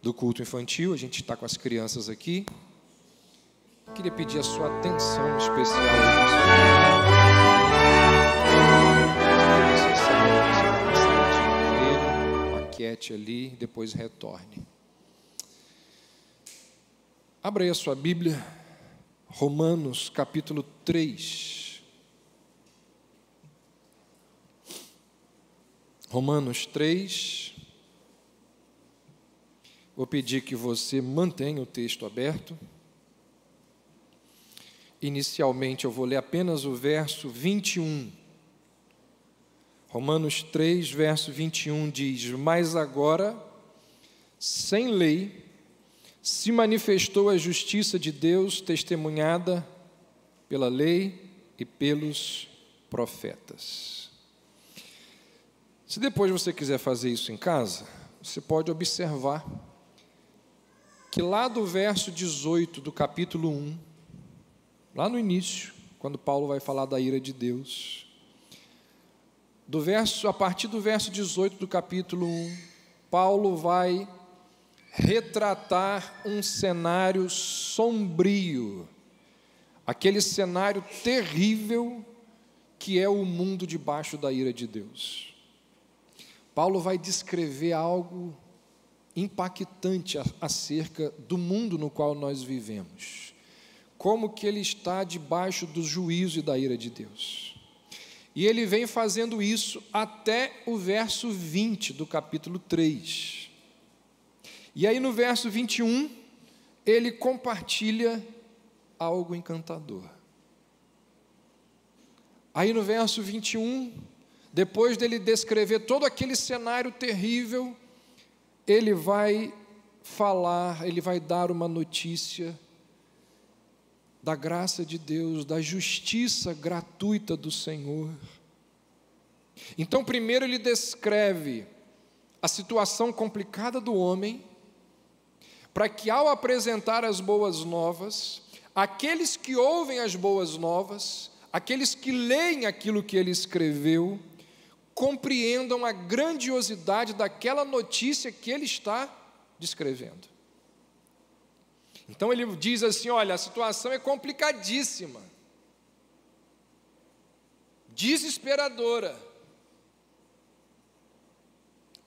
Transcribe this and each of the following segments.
do culto infantil. A gente está com as crianças aqui. Eu queria pedir a sua atenção especial maquete ali, depois retorne. Abra aí a sua Bíblia, Romanos capítulo 3. Romanos 3. Vou pedir que você mantenha o texto aberto. Inicialmente eu vou ler apenas o verso 21. Romanos 3, verso 21 diz: Mas agora, sem lei, se manifestou a justiça de Deus, testemunhada pela lei e pelos profetas. Se depois você quiser fazer isso em casa, você pode observar que lá do verso 18 do capítulo 1, lá no início, quando Paulo vai falar da ira de Deus, a partir do verso 18 do capítulo 1, Paulo vai retratar um cenário sombrio, aquele cenário terrível que é o mundo debaixo da ira de Deus. Paulo vai descrever algo impactante acerca do mundo no qual nós vivemos, como que ele está debaixo do juízo e da ira de Deus. E ele vem fazendo isso até o verso 20 do capítulo 3. E aí no verso 21, ele compartilha algo encantador. Aí no verso 21, depois dele descrever todo aquele cenário terrível, ele vai falar, ele vai dar uma notícia da graça de Deus, da justiça gratuita do Senhor. Então, primeiro ele descreve a situação complicada do homem, para que ao apresentar as boas novas, aqueles que ouvem as boas novas, aqueles que leem aquilo que ele escreveu, compreendam a grandiosidade daquela notícia que ele está descrevendo. Então ele diz assim: olha, a situação é complicadíssima, desesperadora.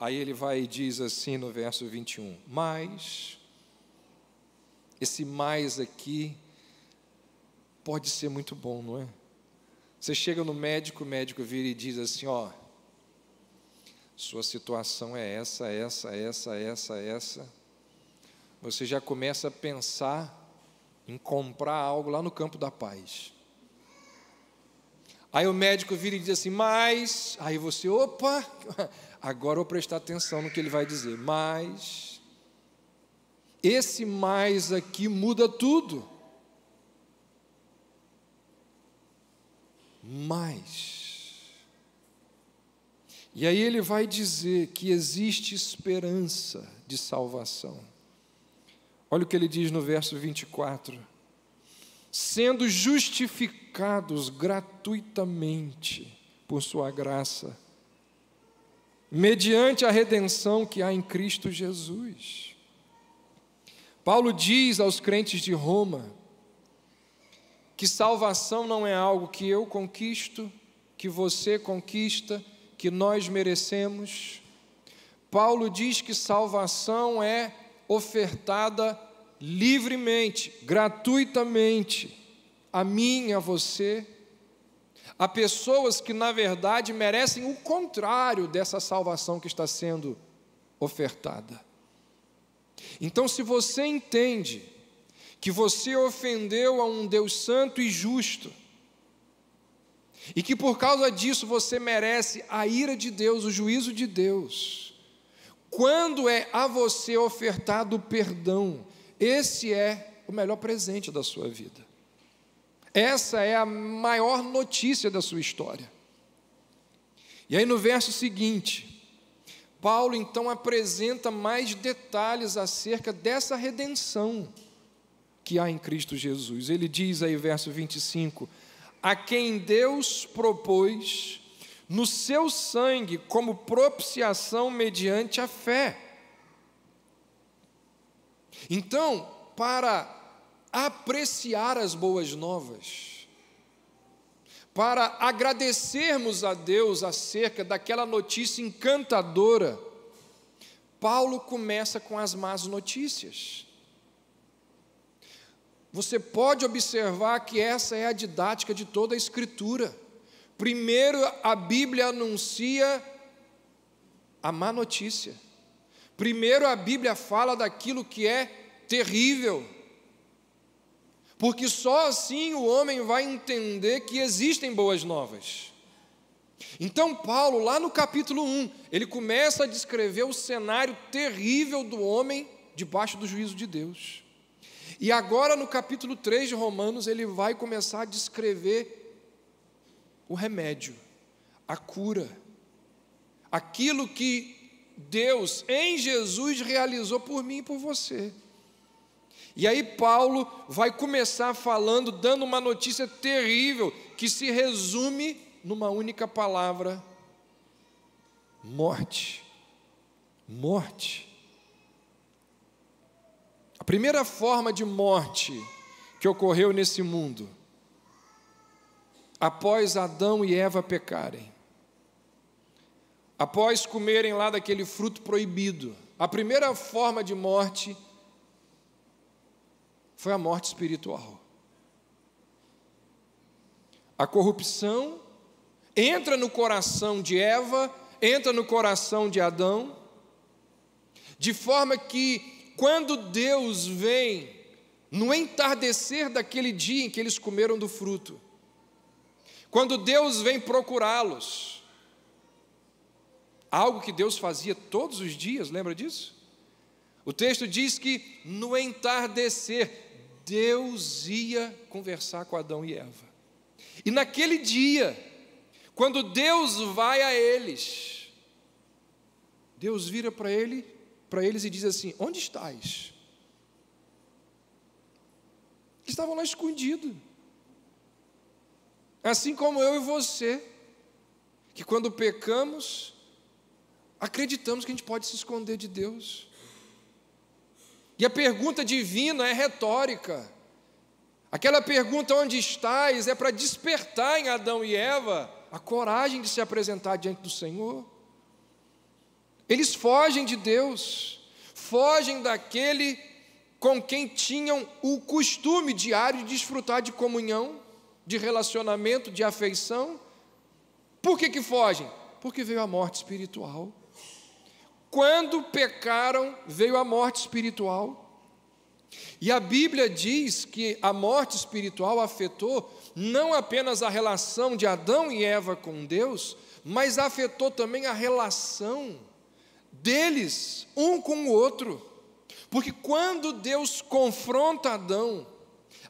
Aí ele vai e diz assim no verso 21, mas, esse mais aqui pode ser muito bom, não é? Você chega no médico, o médico vira e diz assim: ó, sua situação é essa. Você já começa a pensar em comprar algo lá no Campo da Paz. Aí o médico vira e diz assim, mas... Aí você, opa, agora eu vou prestar atenção no que ele vai dizer. Mas... esse mais aqui muda tudo. Mas... E aí ele vai dizer que existe esperança de salvação. Olha o que ele diz no verso 24. Sendo justificados gratuitamente por sua graça, mediante a redenção que há em Cristo Jesus. Paulo diz aos crentes de Roma que salvação não é algo que eu conquisto, que você conquista, que nós merecemos. Paulo diz que salvação é ofertada livremente, gratuitamente, a mim e a você, a pessoas que na verdade merecem o contrário dessa salvação que está sendo ofertada. Então, se você entende que você ofendeu a um Deus santo e justo, e que por causa disso você merece a ira de Deus, o juízo de Deus, quando é a você ofertado o perdão, esse é o melhor presente da sua vida. Essa é a maior notícia da sua história. E aí no verso seguinte, Paulo então apresenta mais detalhes acerca dessa redenção que há em Cristo Jesus. Ele diz aí, verso 25, a quem Deus propôs no seu sangue como propiciação mediante a fé. Então, para apreciar as boas novas, para agradecermos a Deus acerca daquela notícia encantadora, Paulo começa com as más notícias. Você pode observar que essa é a didática de toda a Escritura. Primeiro, a Bíblia anuncia a má notícia. Primeiro, a Bíblia fala daquilo que é terrível. Porque só assim o homem vai entender que existem boas novas. Então Paulo, lá no capítulo 1, ele começa a descrever o cenário terrível do homem debaixo do juízo de Deus. E agora no capítulo 3 de Romanos, ele vai começar a descrever o remédio, a cura, aquilo que Deus em Jesus realizou por mim e por você. E aí Paulo vai começar falando, dando uma notícia terrível, que se resume numa única palavra: morte. Morte. A primeira forma de morte que ocorreu nesse mundo, após Adão e Eva pecarem, após comerem lá daquele fruto proibido, a primeira forma de morte foi a morte espiritual. A corrupção entra no coração de Eva, entra no coração de Adão, de forma que quando Deus vem, no entardecer daquele dia em que eles comeram do fruto, quando Deus vem procurá-los, algo que Deus fazia todos os dias, lembra disso? O texto diz que no entardecer, Deus ia conversar com Adão e Eva. E naquele dia, quando Deus vai a eles, Deus vira para eles e diz assim: onde estás? Estavam lá escondidos. Assim como eu e você, que quando pecamos, acreditamos que a gente pode se esconder de Deus. E a pergunta divina é retórica. Aquela pergunta, onde estás, é para despertar em Adão e Eva a coragem de se apresentar diante do Senhor. Eles fogem de Deus, fogem daquele com quem tinham o costume diário de desfrutar de comunhão, de relacionamento, de afeição. Por que fogem? Porque veio a morte espiritual. Quando pecaram, veio a morte espiritual. E a Bíblia diz que a morte espiritual afetou não apenas a relação de Adão e Eva com Deus, mas afetou também a relação deles, um com o outro. Porque quando Deus confronta Adão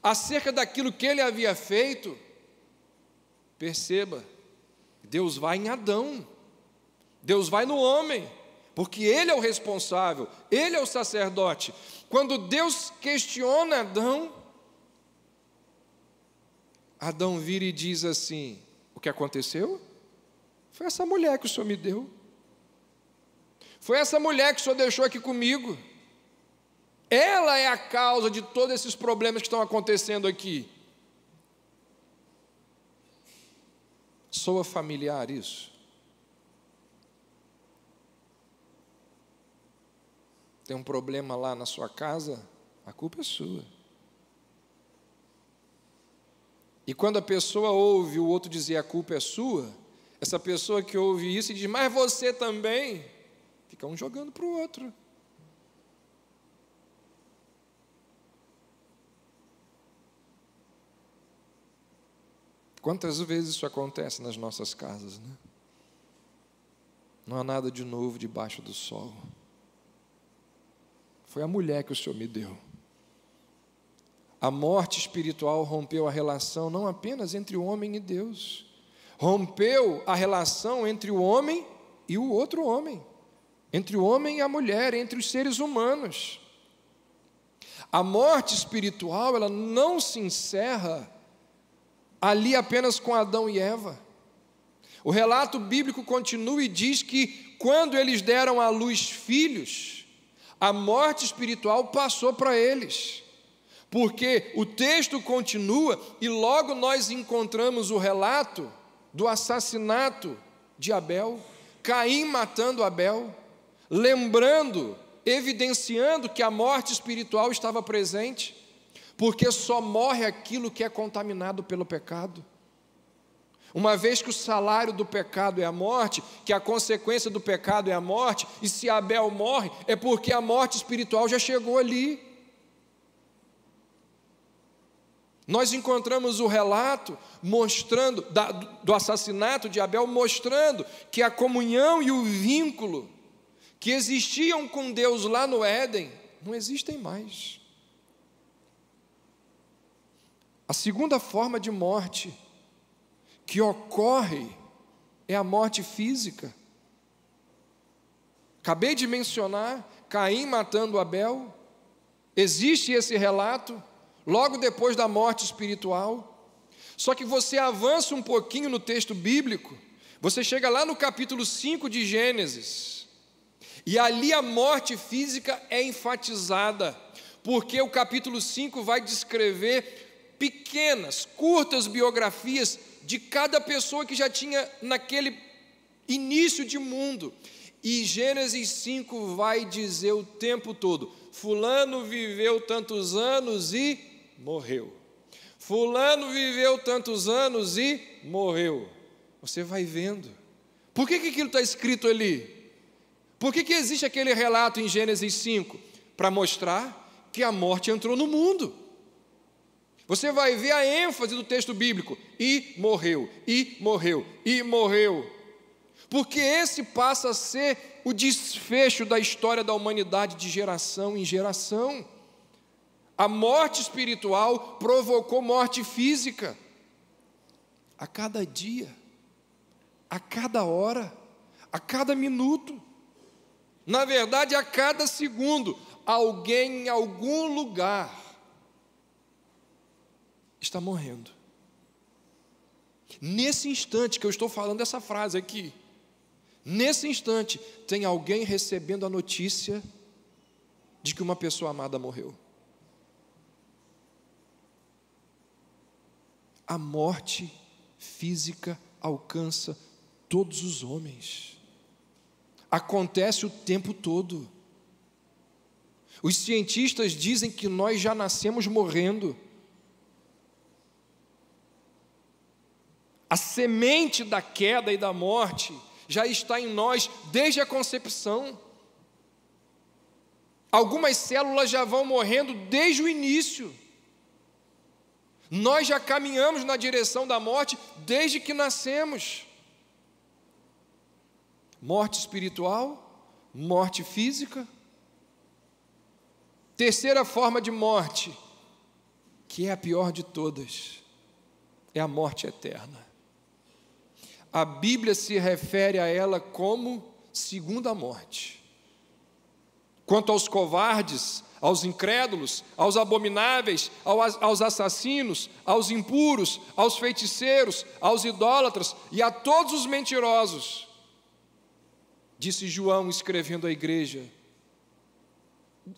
acerca daquilo que ele havia feito, perceba, Deus vai em Adão, Deus vai no homem, porque ele é o responsável, ele é o sacerdote. Quando Deus questiona Adão, Adão vira e diz assim: o que aconteceu? Foi essa mulher que o Senhor me deu, foi essa mulher que o Senhor deixou aqui comigo, ela é a causa de todos esses problemas que estão acontecendo aqui. Soa familiar isso? Tem um problema lá na sua casa, a culpa é sua. E quando a pessoa ouve o outro dizer a culpa é sua, essa pessoa que ouve isso e diz, mas você também, fica um jogando para o outro. Quantas vezes isso acontece nas nossas casas, né? Não há nada de novo debaixo do sol. Foi a mulher que o Senhor me deu. A morte espiritual rompeu a relação não apenas entre o homem e Deus, rompeu a relação entre o homem e o outro homem, entre o homem e a mulher, entre os seres humanos. A morte espiritual, ela não se encerra ali apenas com Adão e Eva. O relato bíblico continua e diz que quando eles deram à luz filhos, A morte espiritual passou para eles, porque o texto continua e logo nós encontramos o relato do assassinato de Abel, Caim matando Abel, lembrando, evidenciando que a morte espiritual estava presente, porque só morre aquilo que é contaminado pelo pecado. Uma vez que o salário do pecado é a morte, que a consequência do pecado é a morte, e se Abel morre, é porque a morte espiritual já chegou ali. Nós encontramos o relato mostrando do assassinato de Abel, mostrando que a comunhão e o vínculo que existiam com Deus lá no Éden, não existem mais. A segunda forma de morte que ocorre é a morte física. Acabei de mencionar Caim matando Abel. Existe esse relato logo depois da morte espiritual. Só que você avança um pouquinho no texto bíblico, você chega lá no capítulo 5 de Gênesis, e ali a morte física é enfatizada, porque o capítulo 5 vai descrever pequenas, curtas biografias de cada pessoa que já tinha naquele início de mundo. E Gênesis 5 vai dizer o tempo todo: fulano viveu tantos anos e morreu. Fulano viveu tantos anos e morreu. Você vai vendo. Por que aquilo está escrito ali? Por que existe aquele relato em Gênesis 5? Para mostrar que a morte entrou no mundo. Você vai ver a ênfase do texto bíblico: e morreu, e morreu, e morreu. Porque esse passa a ser o desfecho da história da humanidade de geração em geração. A morte espiritual provocou morte física. A cada dia, a cada hora, a cada minuto. Na verdade, a cada segundo, alguém em algum lugar está morrendo. Nesse instante que eu estou falando essa frase aqui, nesse instante, tem alguém recebendo a notícia de que uma pessoa amada morreu. A morte física alcança todos os homens. Acontece o tempo todo. Os cientistas dizem que nós já nascemos morrendo. A semente da queda e da morte já está em nós desde a concepção. Algumas células já vão morrendo desde o início. Nós já caminhamos na direção da morte desde que nascemos. Morte espiritual, morte física. Terceira forma de morte, que é a pior de todas, é a morte eterna. A Bíblia se refere a ela como segunda morte. Quanto aos covardes, aos incrédulos, aos abomináveis, aos assassinos, aos impuros, aos feiticeiros, aos idólatras e a todos os mentirosos, disse João escrevendo à igreja,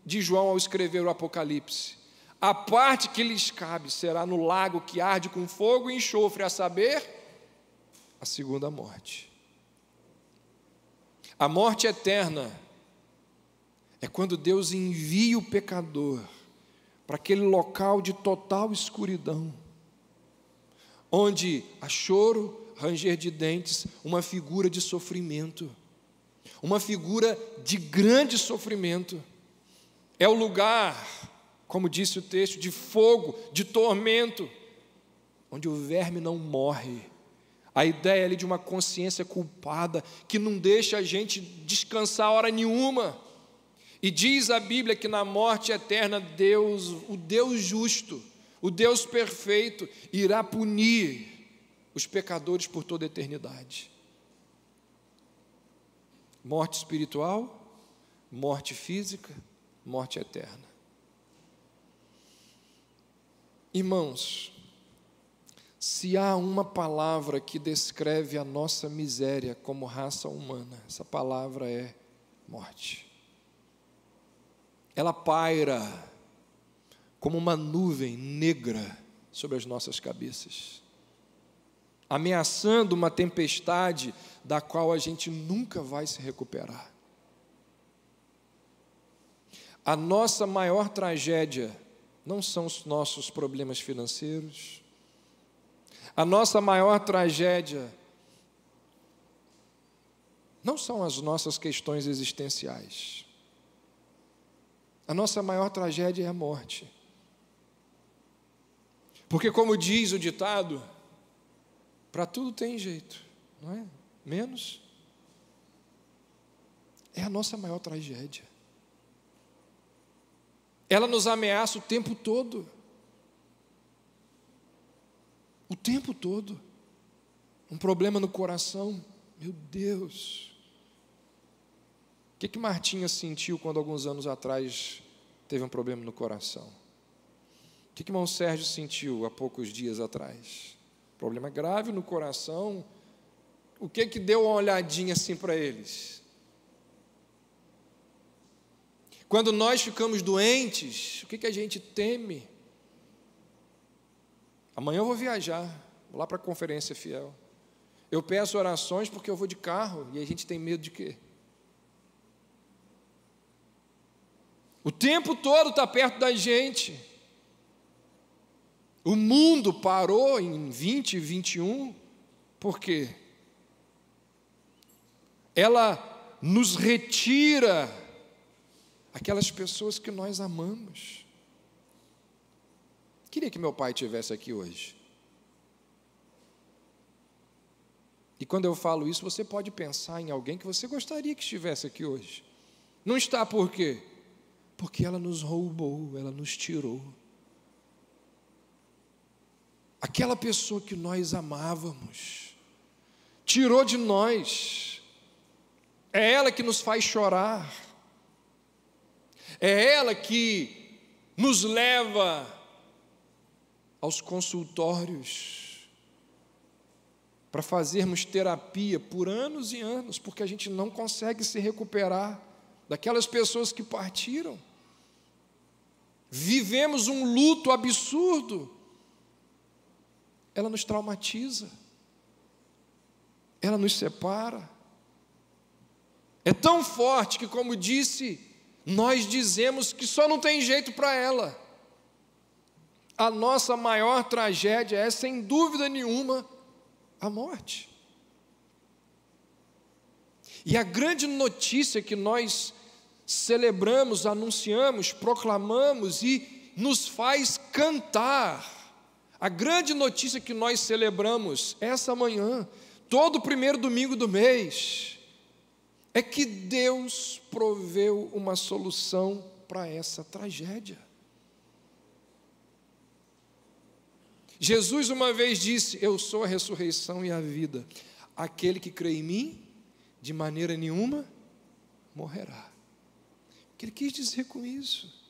de João ao escrever o Apocalipse: a parte que lhes cabe será no lago que arde com fogo e enxofre, a saber, a segunda morte. A morte eterna é quando Deus envia o pecador para aquele local de total escuridão, onde há choro, ranger de dentes, uma figura de sofrimento, uma figura de grande sofrimento. É o lugar, como disse o texto, de fogo, de tormento, onde o verme não morre. A ideia ali de uma consciência culpada, que não deixa a gente descansar hora nenhuma. E diz a Bíblia que na morte eterna Deus, o Deus justo, o Deus perfeito, irá punir os pecadores por toda a eternidade. Morte espiritual, morte física, morte eterna. Irmãos, se há uma palavra que descreve a nossa miséria como raça humana, essa palavra é morte. ela paira como uma nuvem negra sobre as nossas cabeças, ameaçando uma tempestade da qual a gente nunca vai se recuperar. A nossa maior tragédia não são os nossos problemas financeiros, a nossa maior tragédia não são as nossas questões existenciais. A nossa maior tragédia é a morte. Porque, como diz o ditado, para tudo tem jeito, não é? Menos. É a nossa maior tragédia. Ela nos ameaça o tempo todo. O tempo todo. Um problema no coração. Meu Deus. O que Martinha sentiu quando alguns anos atrás teve um problema no coração? O que irmão Sérgio sentiu há poucos dias atrás? Problema grave no coração. O que deu uma olhadinha assim para eles? Quando nós ficamos doentes, o que a gente teme? Amanhã eu vou viajar, vou lá para a Conferência Fiel. Eu peço orações porque eu vou de carro, e a gente tem medo de quê? O tempo todo está perto da gente. O mundo parou em 2021, por quê? Ela nos retira aquelas pessoas que nós amamos. Queria que meu pai estivesse aqui hoje. E quando eu falo isso, você pode pensar em alguém que você gostaria que estivesse aqui hoje. Não está por quê? Porque ela nos roubou, ela nos tirou. Aquela pessoa que nós amávamos, tirou de nós. É ela que nos faz chorar. É ela que nos leva aos consultórios para fazermos terapia por anos e anos, porque a gente não consegue se recuperar daquelas pessoas que partiram. Vivemos um luto absurdo. Ela nos traumatiza. Ela nos separa. É tão forte que, como disse, nós dizemos que só não tem jeito para ela. A nossa maior tragédia é, sem dúvida nenhuma, a morte. E a grande notícia que nós celebramos, anunciamos, proclamamos e nos faz cantar, a grande notícia que nós celebramos essa manhã, todo primeiro domingo do mês, é que Deus proveu uma solução para essa tragédia. Jesus uma vez disse: eu sou a ressurreição e a vida. Aquele que crê em mim, de maneira nenhuma, morrerá. O que ele quis dizer com isso?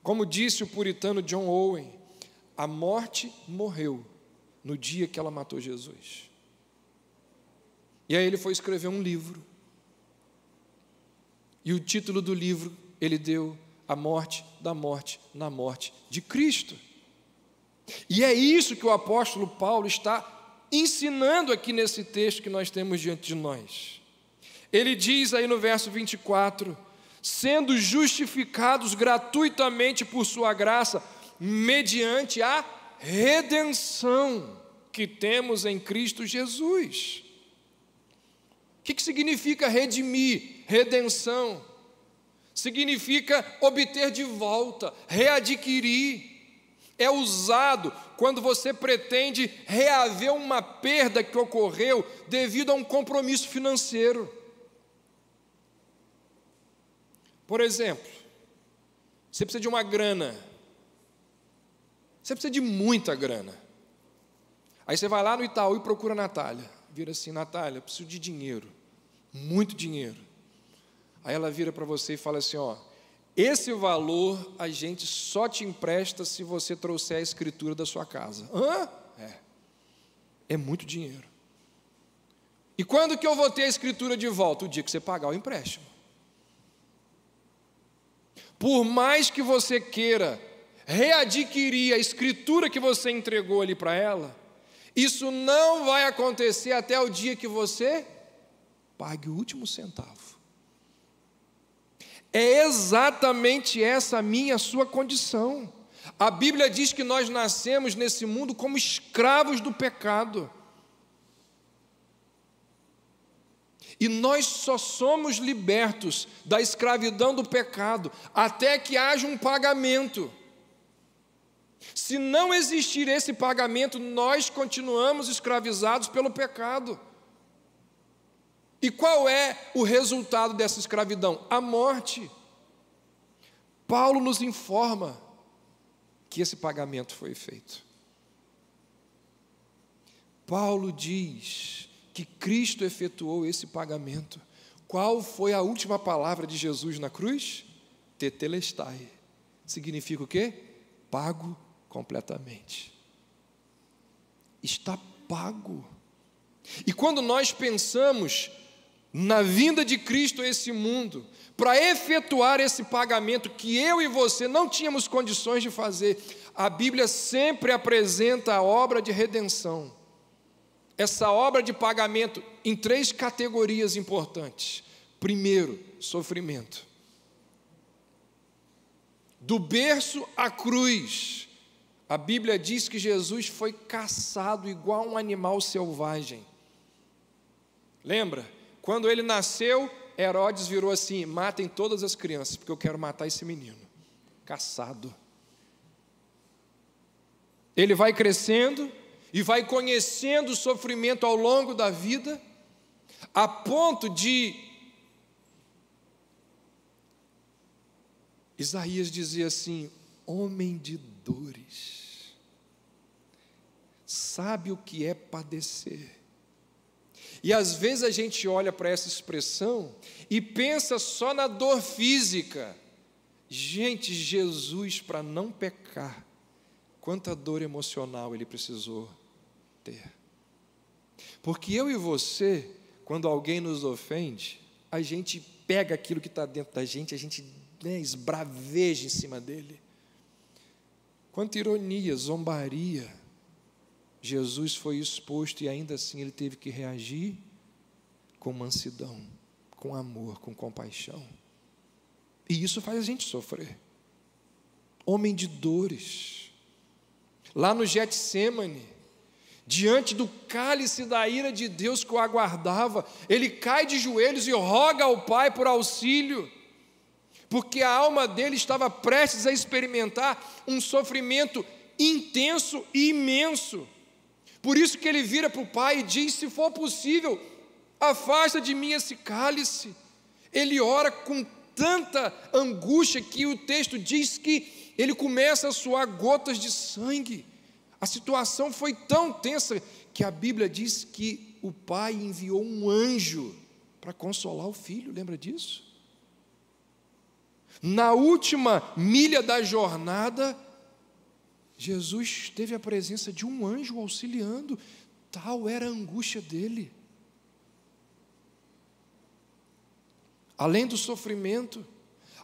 Como disse o puritano John Owen, a morte morreu no dia que ela matou Jesus. E aí ele foi escrever um livro. E o título do livro ele deu: A Morte da Morte na Morte de Cristo. E é isso que o apóstolo Paulo está ensinando aqui nesse texto que nós temos diante de nós. Ele diz aí no verso 24: sendo justificados gratuitamente por sua graça, mediante a redenção que temos em Cristo Jesus. O que significa redimir? Redenção. Significa obter de volta, readquirir. É usado quando você pretende reaver uma perda que ocorreu devido a um compromisso financeiro. Por exemplo, você precisa de uma grana. Você precisa de muita grana. Aí você vai lá no Itaú e procura a Natália. Vira assim: Natália, eu preciso de dinheiro, muito dinheiro. Aí ela vira para você e fala assim: ó, esse valor a gente só te empresta se você trouxer a escritura da sua casa. Hã? É muito dinheiro. E quando que eu vou ter a escritura de volta? O dia que você pagar o empréstimo. Por mais que você queira readquirir a escritura que você entregou ali para ela, isso não vai acontecer até o dia que você pague o último centavo. É exatamente essa a minha, a sua condição. A Bíblia diz que nós nascemos nesse mundo como escravos do pecado. E nós só somos libertos da escravidão do pecado até que haja um pagamento. Se não existir esse pagamento, nós continuamos escravizados pelo pecado. E qual é o resultado dessa escravidão? A morte. Paulo nos informa que esse pagamento foi feito. Paulo diz que Cristo efetuou esse pagamento. Qual foi a última palavra de Jesus na cruz? Tetelestai. Significa o quê? Pago completamente. Está pago. E quando nós pensamos na vinda de Cristo a esse mundo, para efetuar esse pagamento que eu e você não tínhamos condições de fazer, a Bíblia sempre apresenta a obra de redenção. Essa obra de pagamento em 3 categorias importantes. Primeiro, sofrimento. Do berço à cruz, a Bíblia diz que Jesus foi caçado igual um animal selvagem. Lembra? Quando ele nasceu, Herodes virou assim: matem todas as crianças, porque eu quero matar esse menino. Caçado. Ele vai crescendo e vai conhecendo o sofrimento ao longo da vida, a ponto de Isaías dizer assim: homem de dores, sabe o que é padecer. E às vezes a gente olha para essa expressão e pensa só na dor física. Gente, Jesus, para não pecar, quanta dor emocional ele precisou ter. Porque eu e você, quando alguém nos ofende, a gente pega aquilo que está dentro da gente, a gente esbraveja em cima dele. Quanta ironia, zombaria. Jesus foi exposto e ainda assim ele teve que reagir com mansidão, com amor, com compaixão. E isso faz a gente sofrer. Homem de dores. Lá no Getsêmani, diante do cálice da ira de Deus que o aguardava, ele cai de joelhos e roga ao Pai por auxílio, porque a alma dele estava prestes a experimentar um sofrimento intenso e imenso. Por isso que ele vira para o Pai e diz: se for possível, afasta de mim esse cálice. Ele ora com tanta angústia que o texto diz que ele começa a suar gotas de sangue. A situação foi tão tensa que a Bíblia diz que o Pai enviou um anjo para consolar o filho. Lembra disso? Na última milha da jornada, Jesus teve a presença de um anjo auxiliando, tal era a angústia dele. Além do sofrimento,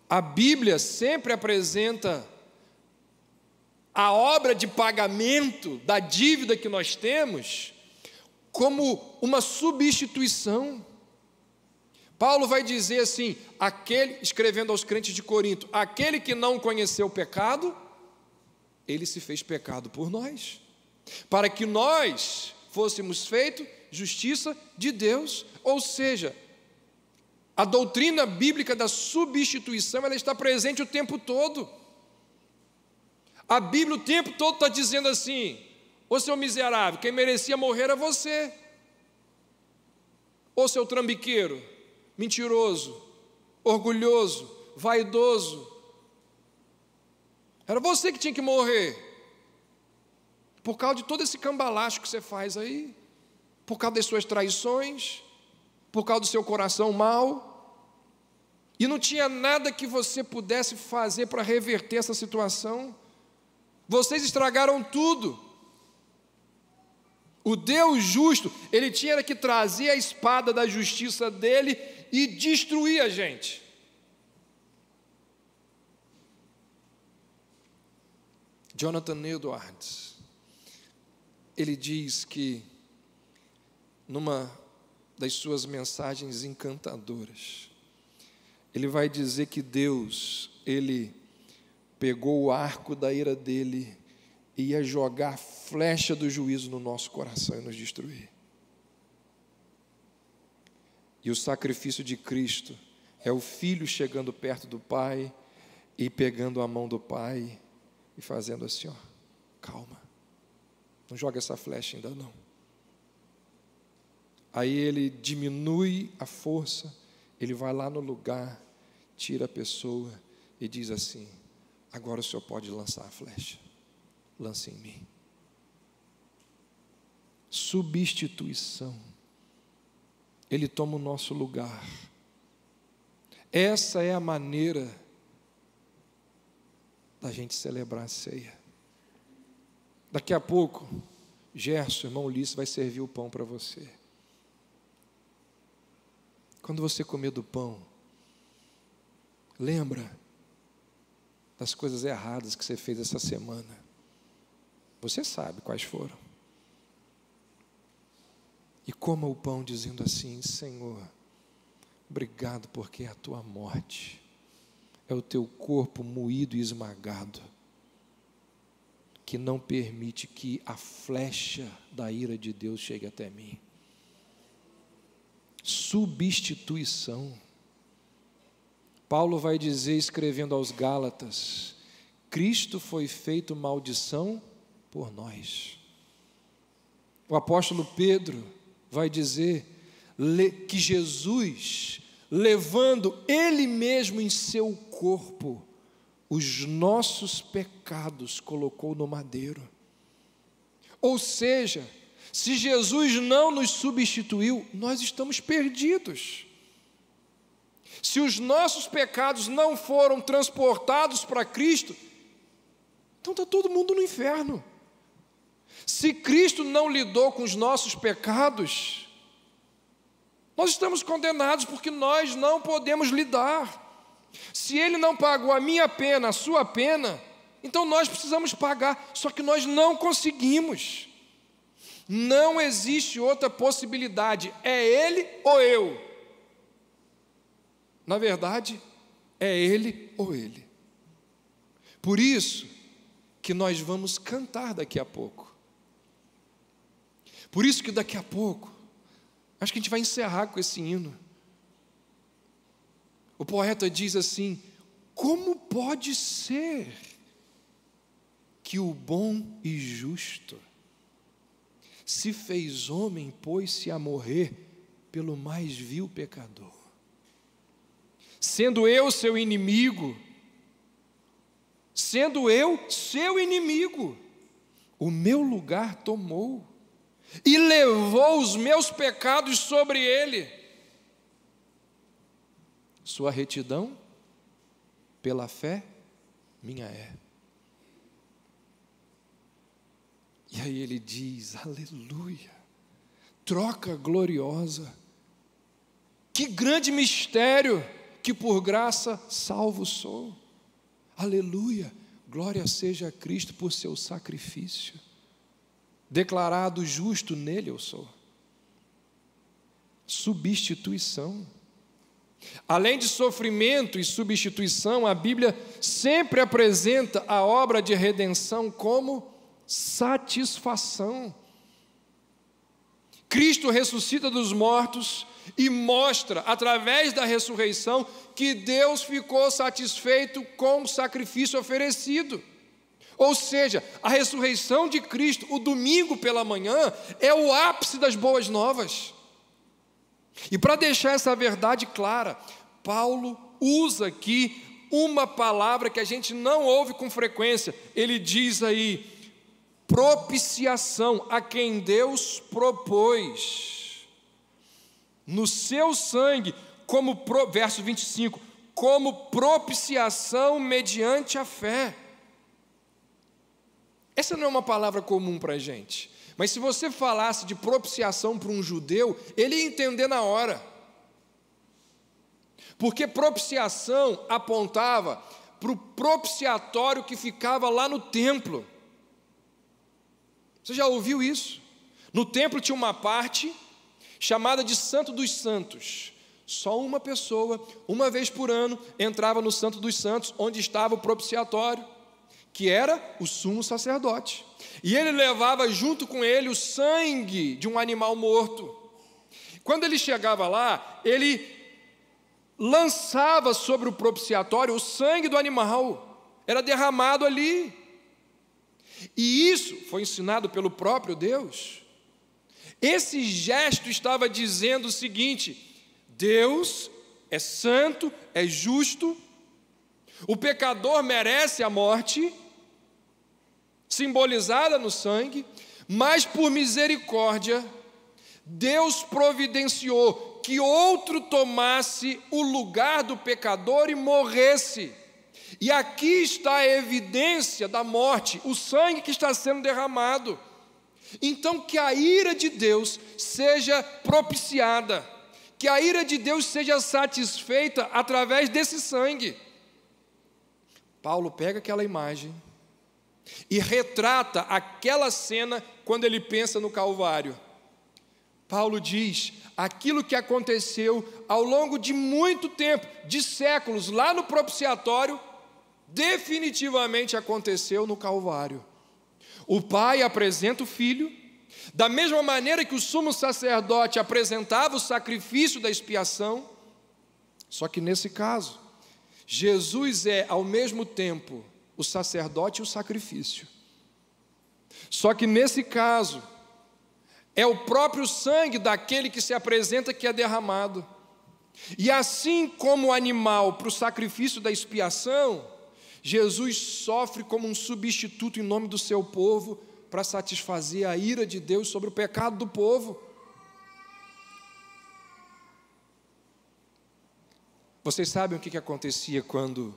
a Bíblia sempre apresenta a obra de pagamento da dívida que nós temos como uma substituição. Paulo vai dizer assim, escrevendo aos crentes de Corinto: aquele que não conheceu o pecado, ele se fez pecado por nós, para que nós fôssemos feitos justiça de Deus. Ou seja, a doutrina bíblica da substituição, ela está presente o tempo todo. A Bíblia o tempo todo está dizendo assim: ô seu miserável, quem merecia morrer era você. Ô seu trambiqueiro, mentiroso, orgulhoso, vaidoso, era você que tinha que morrer, por causa de todo esse cambalacho que você faz aí, por causa das suas traições, por causa do seu coração mau, e não tinha nada que você pudesse fazer para reverter essa situação. Vocês estragaram tudo. O Deus justo, ele tinha que trazer a espada da justiça dele e destruir a gente. Jonathan Edwards, ele diz que, numa das suas mensagens encantadoras, ele vai dizer que Deus, ele pegou o arco da ira dele e ia jogar a flecha do juízo no nosso coração e nos destruir. E o sacrifício de Cristo é o Filho chegando perto do Pai e pegando a mão do Pai e fazendo assim, ó, calma, não joga essa flecha ainda não. Aí ele diminui a força, ele vai lá no lugar, tira a pessoa e diz assim: agora o Senhor pode lançar a flecha, lance em mim. Substituição. Ele toma o nosso lugar. Essa é a maneira da gente celebrar a ceia. Daqui a pouco, Gerson, irmão Ulisses, vai servir o pão para você. Quando você comer do pão, lembra das coisas erradas que você fez essa semana. Você sabe quais foram. E coma o pão dizendo assim: Senhor, obrigado porque é a tua morte, é o teu corpo moído e esmagado, que não permite que a flecha da ira de Deus chegue até mim. Substituição. Paulo vai dizer, escrevendo aos Gálatas: Cristo foi feito maldição por nós. O apóstolo Pedro vai dizer que Jesus, levando Ele mesmo em seu corpo os nossos pecados, colocou no madeiro. Ou seja, se Jesus não nos substituiu, nós estamos perdidos. Se os nossos pecados não foram transportados para Cristo, então está todo mundo no inferno. Se Cristo não lidou com os nossos pecados, nós estamos condenados, porque nós não podemos lidar. Se Ele não pagou a minha pena, a sua pena, então nós precisamos pagar, só que nós não conseguimos. Não existe outra possibilidade, é Ele ou eu. Na verdade, é Ele ou Ele. Por isso que nós vamos cantar daqui a pouco. Por isso que daqui a pouco, acho que a gente vai encerrar com esse hino. O poeta diz assim: como pode ser que o bom e justo se fez homem, pôs-se a morrer pelo mais vil pecador? Sendo eu seu inimigo, sendo eu seu inimigo, o meu lugar tomou e levou os meus pecados sobre ele. Sua retidão, pela fé, minha é. E aí ele diz: aleluia, troca gloriosa, que grande mistério, que por graça salvo sou. Aleluia, glória seja a Cristo por seu sacrifício. Declarado justo, nele eu sou. Substituição. Além de sofrimento e substituição, a Bíblia sempre apresenta a obra de redenção como satisfação. Cristo ressuscita dos mortos e mostra, através da ressurreição, que Deus ficou satisfeito com o sacrifício oferecido. Ou seja, a ressurreição de Cristo, o domingo pela manhã, é o ápice das boas novas. E para deixar essa verdade clara, Paulo usa aqui uma palavra que a gente não ouve com frequência. Ele diz aí: propiciação, a quem Deus propôs no seu sangue, verso 25, como propiciação mediante a fé. Essa não é uma palavra comum para a gente, mas se você falasse de propiciação para um judeu, ele ia entender na hora. Porque propiciação apontava para o propiciatório que ficava lá no templo. Você já ouviu isso? No templo tinha uma parte chamada de Santo dos Santos. Só uma pessoa, uma vez por ano, entrava no Santo dos Santos, onde estava o propiciatório, que era o sumo sacerdote. E ele levava junto com ele o sangue de um animal morto. Quando ele chegava lá, ele lançava sobre o propiciatório o sangue do animal, era derramado ali. E isso foi ensinado pelo próprio Deus. Esse gesto estava dizendo o seguinte: Deus é santo, é justo, o pecador merece a morte, simbolizada no sangue, mas por misericórdia, Deus providenciou que outro tomasse o lugar do pecador e morresse. E aqui está a evidência da morte, o sangue que está sendo derramado. Então, que a ira de Deus seja propiciada, que a ira de Deus seja satisfeita através desse sangue. Paulo pega aquela imagem e retrata aquela cena quando ele pensa no Calvário. Paulo diz: aquilo que aconteceu ao longo de muito tempo, de séculos, lá no propiciatório, definitivamente aconteceu no Calvário. O Pai apresenta o Filho, da mesma maneira que o sumo sacerdote apresentava o sacrifício da expiação, só que nesse caso, Jesus é ao mesmo tempo o sacerdote e o sacrifício. Só que nesse caso, é o próprio sangue daquele que se apresenta que é derramado. E assim como o animal para o sacrifício da expiação, Jesus sofre como um substituto em nome do seu povo para satisfazer a ira de Deus sobre o pecado do povo. Vocês sabem o que acontecia quando...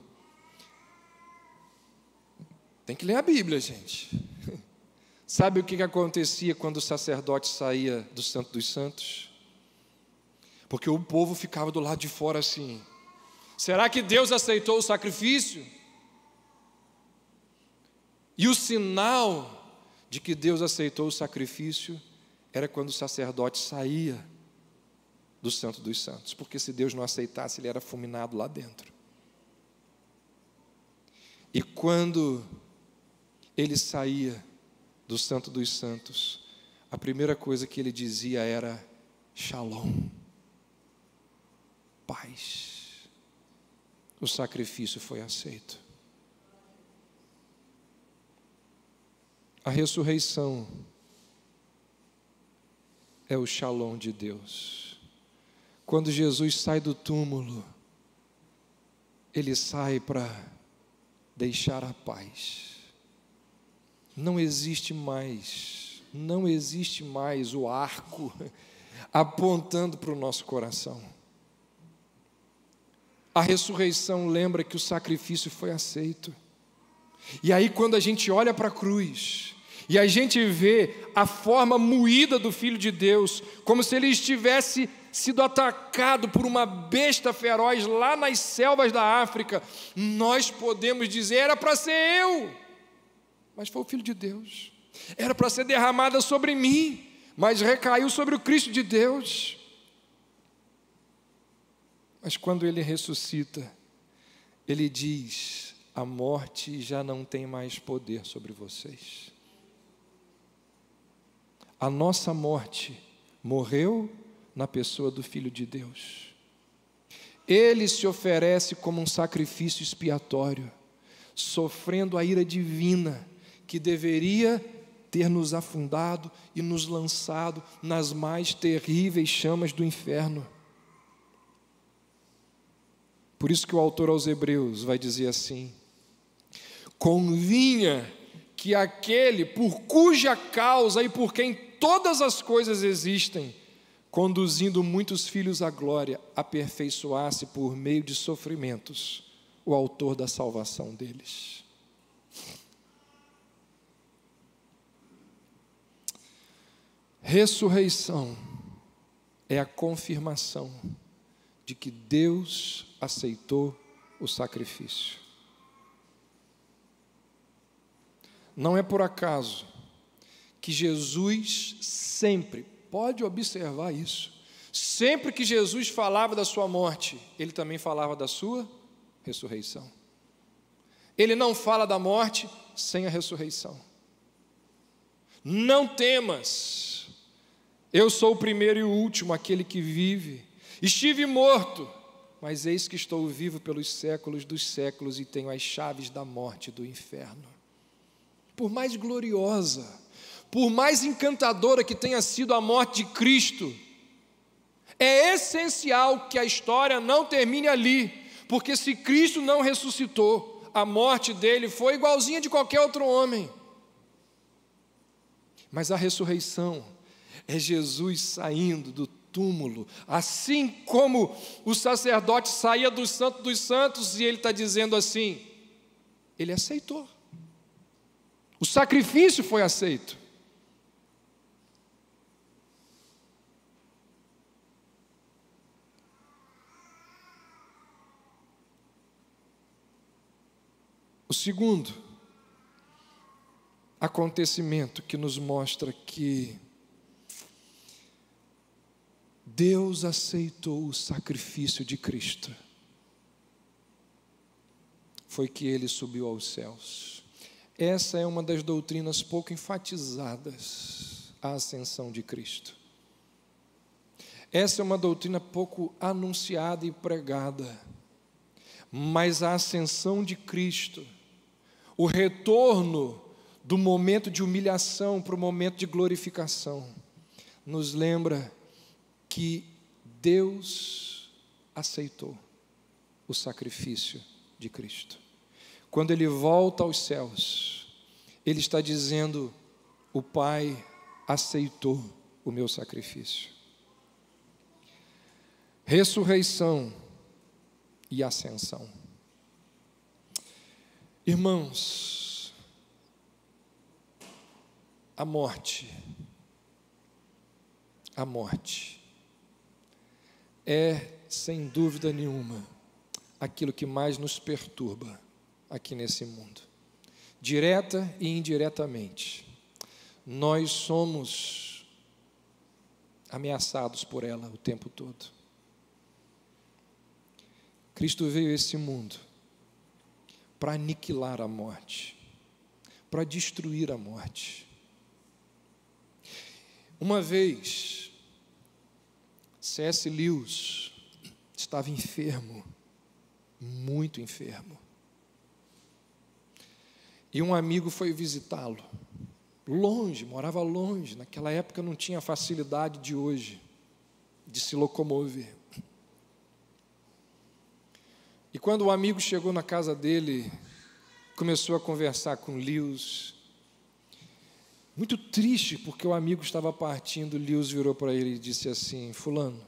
Tem que ler a Bíblia, gente. Sabe o que acontecia quando o sacerdote saía do Santo dos Santos? Porque o povo ficava do lado de fora assim: será que Deus aceitou o sacrifício? E o sinal de que Deus aceitou o sacrifício era quando o sacerdote saía do Santo dos Santos, porque se Deus não aceitasse, ele era fulminado lá dentro. E quando ele saía do Santo dos Santos, a primeira coisa que ele dizia era: Shalom, paz. O sacrifício foi aceito. A ressurreição é o Shalom de Deus. Quando Jesus sai do túmulo, ele sai para deixar a paz. Não existe mais o arco apontando para o nosso coração. A ressurreição lembra que o sacrifício foi aceito. E aí, quando a gente olha para a cruz e a gente vê a forma moída do Filho de Deus, como se ele estivesse sido atacado por uma besta feroz lá nas selvas da África, nós podemos dizer: era para ser eu, mas foi o Filho de Deus. Era para ser derramada sobre mim, mas recaiu sobre o Cristo de Deus. Mas quando ele ressuscita, ele diz: a morte já não tem mais poder sobre vocês. A nossa morte morreu na pessoa do Filho de Deus. Ele se oferece como um sacrifício expiatório, sofrendo a ira divina que deveria ter nos afundado e nos lançado nas mais terríveis chamas do inferno. Por isso que o autor aos Hebreus vai dizer assim: convinha que aquele por cuja causa e por quem todas as coisas existem, conduzindo muitos filhos à glória, aperfeiçoasse por meio de sofrimentos o autor da salvação deles. Ressurreição é a confirmação de que Deus aceitou o sacrifício. Não é por acaso que Jesus sempre, pode observar isso, sempre que Jesus falava da sua morte, ele também falava da sua ressurreição. Ele não fala da morte sem a ressurreição. Não temas, eu sou o primeiro e o último, aquele que vive. Estive morto, mas eis que estou vivo pelos séculos dos séculos e tenho as chaves da morte e do inferno. Por mais gloriosa, por mais encantadora que tenha sido a morte de Cristo, é essencial que a história não termine ali, porque se Cristo não ressuscitou, a morte dele foi igualzinha de qualquer outro homem. Mas a ressurreição é Jesus saindo do túmulo, assim como o sacerdote saía do Santo dos Santos, e ele está dizendo assim, ele aceitou. O sacrifício foi aceito. O segundo acontecimento que nos mostra que Deus aceitou o sacrifício de Cristo foi que ele subiu aos céus. Essa é uma das doutrinas pouco enfatizadas, a ascensão de Cristo. Essa é uma doutrina pouco anunciada e pregada, mas a ascensão de Cristo, o retorno do momento de humilhação para o momento de glorificação, nos lembra que Deus aceitou o sacrifício de Cristo. Quando Ele volta aos céus, Ele está dizendo, o Pai aceitou o meu sacrifício. Ressurreição e ascensão. Irmãos, a morte é, sem dúvida nenhuma, aquilo que mais nos perturba aqui nesse mundo. Direta e indiretamente, nós somos ameaçados por ela o tempo todo. Cristo veio a esse mundo para aniquilar a morte, para destruir a morte. Uma vez, C.S. Lewis estava enfermo, muito enfermo. E um amigo foi visitá-lo, longe, morava longe, naquela época não tinha a facilidade de hoje, de se locomover. E quando o amigo chegou na casa dele, começou a conversar com Lewis, muito triste, porque o amigo estava partindo. Lewis virou para ele e disse assim: fulano,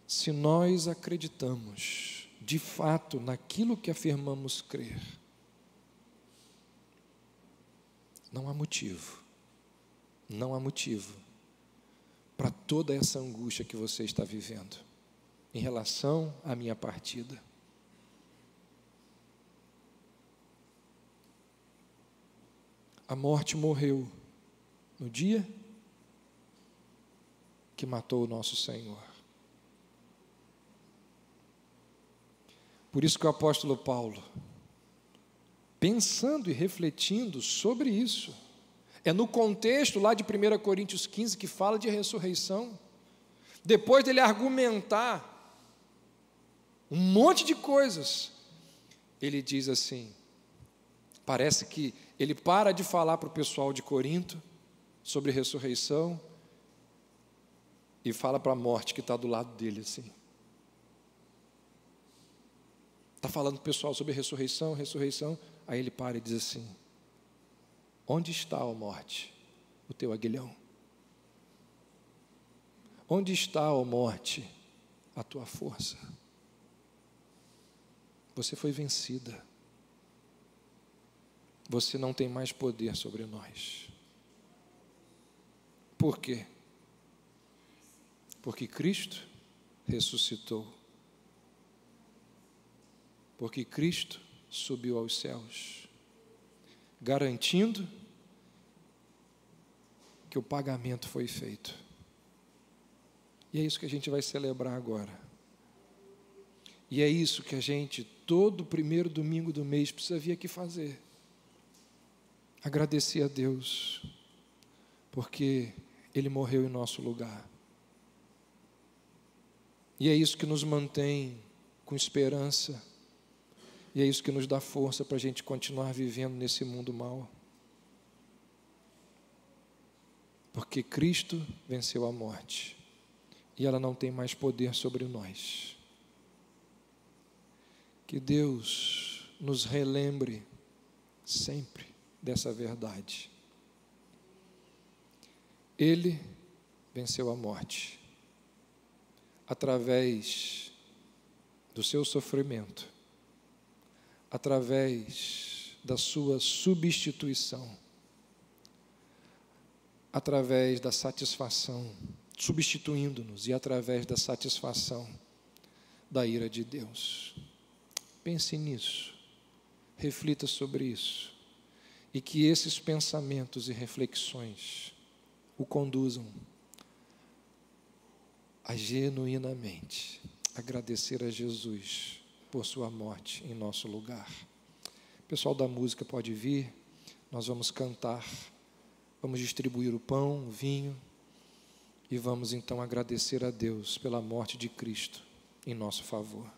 se nós acreditamos de fato naquilo que afirmamos crer, não há motivo para toda essa angústia que você está vivendo em relação à minha partida. A morte morreu no dia que matou o nosso Senhor. Por isso que o apóstolo Paulo, pensando e refletindo sobre isso, é no contexto lá de 1 Coríntios 15 que fala de ressurreição, depois dele argumentar um monte de coisas, ele diz assim, parece que ele para de falar para o pessoal de Corinto sobre ressurreição e fala para a morte que está do lado dele assim. Está falando para o pessoal sobre ressurreição, aí ele para e diz assim: onde está, ó morte, o teu aguilhão? Onde está, ó morte, a tua força? Você foi vencida. Você não tem mais poder sobre nós. Por quê? Porque Cristo ressuscitou. Porque Cristo subiu aos céus. garantindo que o pagamento foi feito. E é isso que a gente vai celebrar agora. E é isso que a gente, todo primeiro domingo do mês, precisa vir aqui fazer. Agradecer a Deus, porque Ele morreu em nosso lugar. E é isso que nos mantém com esperança. E é isso que nos dá força para a gente continuar vivendo nesse mundo mau. Porque Cristo venceu a morte. E ela não tem mais poder sobre nós. Que Deus nos relembre sempre dessa verdade. Ele venceu a morte. Através do seu sofrimento, através da sua substituição, através da satisfação, substituindo-nos, e através da satisfação da ira de Deus. Pense nisso, reflita sobre isso, e que esses pensamentos e reflexões o conduzam a genuinamente agradecer a Jesus por sua morte em nosso lugar. O pessoal da música pode vir, nós vamos cantar, vamos distribuir o pão, o vinho, e vamos então agradecer a Deus pela morte de Cristo em nosso favor.